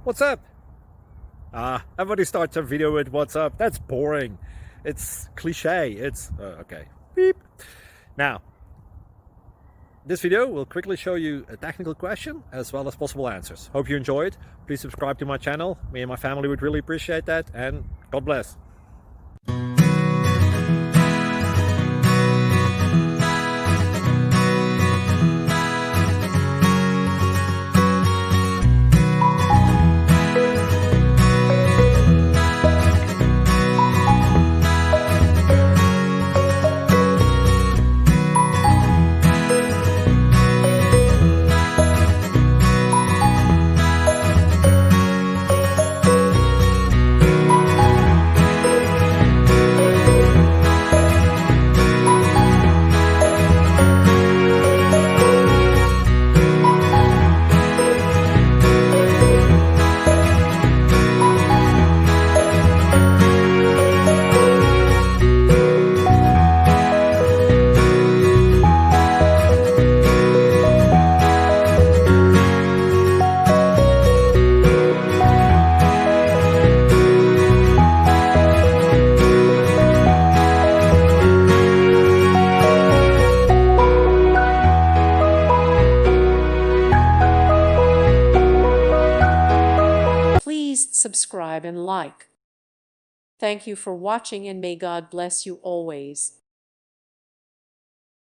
What's up? Everybody starts a video with what's up. That's boring. It's cliche. It's okay. Beep. Now, this video will quickly show you a technical question as well as possible answers. Hope you enjoyed. Please subscribe to my channel. Me and my family would really appreciate that, and God bless. Please subscribe and like. Thank you for watching, and may God bless you always.